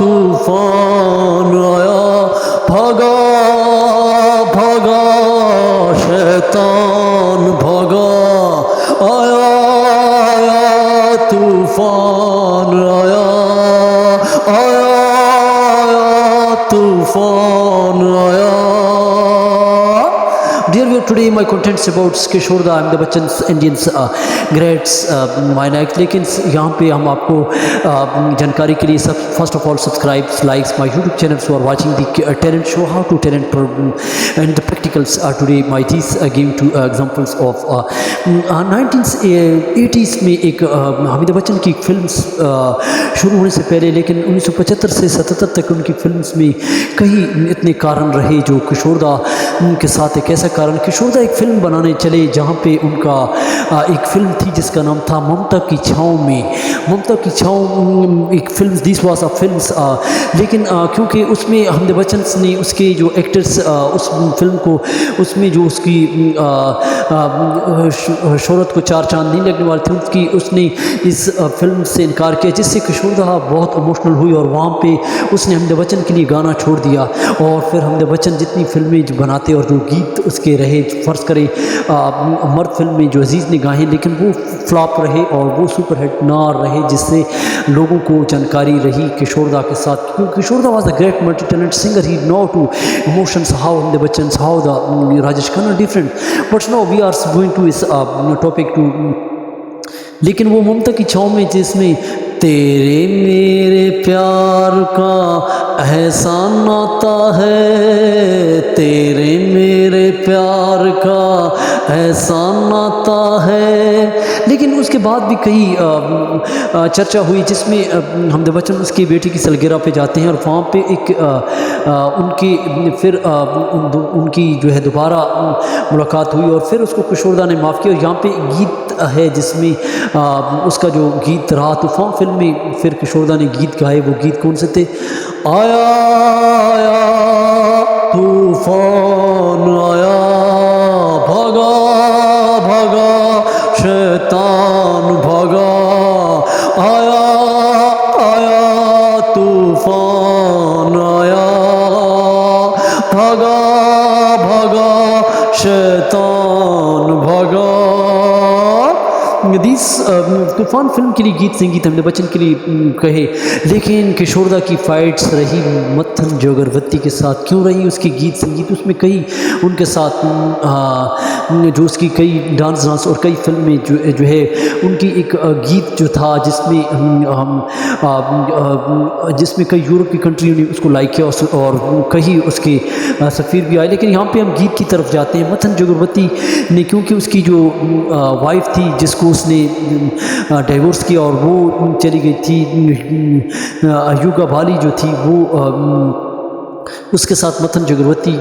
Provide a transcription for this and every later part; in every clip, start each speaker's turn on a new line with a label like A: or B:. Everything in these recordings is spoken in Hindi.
A: तूफान आया, भगा भगा शैतान भगा, आया आया तूफान आया, आया आया तूफान आया। Dear viewer, today my contents about Kishore da Ahmed Bachchan Indians greats mine act. लेकिन यहाँ पे हम आपको जानकारी के लिए सब first of all subscribe likes my YouTube channel for watching the talent show how to talent and the practicals today my these giving two examples of 1980s में एक हामिद बच्चन की फिल्म शुरू होने से पहले, लेकिन 1975 से 77 तक उनकी फिल्म्स में कई इतने कारण रहे जो किशोर दा के साथ एक ऐसा कारण किशोर दा एक फ़िल्म बनाने चले जहाँ पे उनका एक फ़िल्म थी जिसका नाम था ममता की छाँव में। ममता की छाँव एक film, this was a film, लेकिन क्योंकि उसमें हामिद बच्चन ने उसके जो एक्टर्स उस फिल्म को उसमें जो उसकी शोहरत को चार चांद नहीं लगने वाली थी उसकी, उसने इस फिल्म से इनकार किया, जिससे किशोर दा बहुत इमोशनल हुई और वहाँ पे उसने हामिद बच्चन के लिए गाना छोड़ दिया। और फिर हामिद बच्चन जितनी फिल्में जो बनाते और जो गीत उसके रहे, फ़र्ज़ करें मर्द फिल्म में जो अजीज़ ने गाए, लेकिन वो फ्लॉप रहे और वो सुपर हिट ना रहे, जिससे लोगों को जानकारी रही किशोर दा के साथ। क्योंकि Kishore da was a great multi talent singer, he know to emotions how Hamid Bachchan, how the Rajesh Khanna different, but no we are going to is topic too. लेकिन वो ममता की छाँव में जिसमें तेरे मेरे प्यार का एहसान नाता है, तेरे मेरे प्यार का एहसान नाता है, लेकिन उसके बाद भी कई चर्चा हुई जिसमें हामिद बच्चन उसकी बेटी की सालगिरह पे जाते हैं और वहाँ पे एक उनकी फिर उनकी जो है दोबारा मुलाकात हुई और फिर उसको किशोर दा ने माफ़ किया। और यहाँ पे गीत है जिसमें उसका जो गीत रहा तूफान फिल्म में फिर किशोर दा ने गीत गाए। वो गीत कौन से थे? आया आया तूफान आया, भगा भगा शैतान भगा, आया आया तूफान आया, भगा भगा शैतान भगा। दिस तूफान फिल्म के लिए गीत संगीत हामिद बच्चन के लिए कहे, लेकिन किशोर दा की फाइट्स रही मत्थन जोगरवती के साथ। क्यों रही उसकी गीत संगीत? उसमें कई उनके साथ जो उसकी कई डांस और कई फिल्में जो है उनकी एक गीत जो था जिसमें जिसमें कई यूरोप की कंट्रियों ने उसको लाइक किया और कई उसके सफ़ीर भी आए। लेकिन यहाँ पे हम गीत की तरफ जाते हैं। मत्थन जोगरवती ने, क्योंकि उसकी जो वाइफ थी जिसको उसने डाइवोर्स किया और वो चली गई थी, युगा बाली जो थी वो उसके साथ मत्थन जोगरवती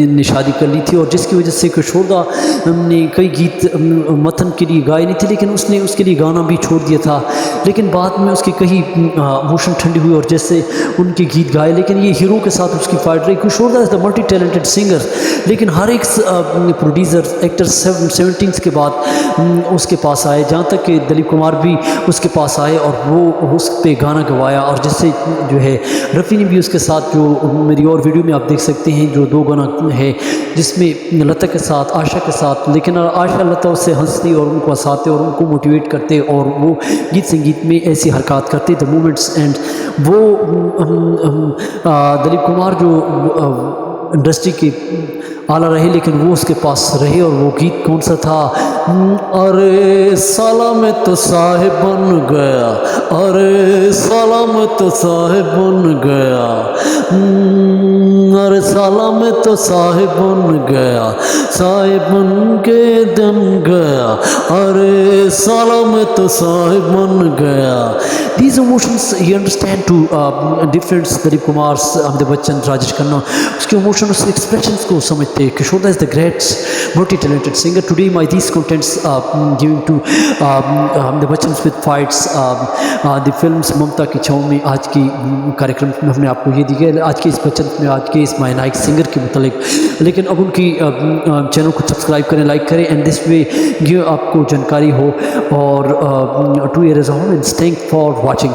A: ने शादी कर ली थी और जिसकी वजह से किशोर दा ने कई गीत मत्थन के लिए गाए नहीं थे, लेकिन उसने उसके लिए गाना भी छोड़ दिया था। लेकिन बाद में उसकी कई इमोशन ठंडी हुई और जैसे उनके गीत गाए, लेकिन ये हीरो के साथ उसकी फाइट रही। किशोर दा is the multi talented singer, लेकिन हर एक प्रोड्यूसर एक्टर 70s के बाद उसके पास आए, जहाँ तक कि दिलीप कुमार भी उसके पास आए और वो उस पर गाना गवाया। और जिससे जो है रफ़ी ने भी उसके साथ, जो मेरी और वीडियो में आप देख सकते हैं, जो दो गाना है जिसमें लता के साथ आशा के साथ, लेकिन आशा लता उससे हंसती और उनको हंसाते और उनको मोटिवेट करते और वो गीत संगीत में ऐसी हरकत करते द मोमेंट्स। एंड वो दिलीप कुमार जो इंडस्ट्री के आला रहे, लेकिन वो उसके पास रहे। और वो गीत कौन सा था? अरे साला मैं तो साहिब बन गया, अरे साला मैं तो साहिब बन गया, अरे साला मैं तो साहिब बन गया, साहिब बन के दम गया, अरे साला मैं तो साहिब बन गया। These emotions you understand to different Dilip Kumar, Amitabh Bachchan, Rajesh Khanna, उसके इमोशन, उसके एक्सप्रेशंस को समझते हैं। Kishore Da is the great multi talented singer. Today my these contents giving to Amitabh Bachchan with fights the films Mamta ki Chhaon में। आज की कार्यक्रम में हमने आपको ये दिया आज के इस बच्चन में, आज के इस माय नाइक सिंगर के मुतालिक। लेकिन अब उनकी चैनल को सब्सक्राइब करें, लाइक करें, एंड दिस वे ये आपको जानकारी हो। और two year is on and thank for watching.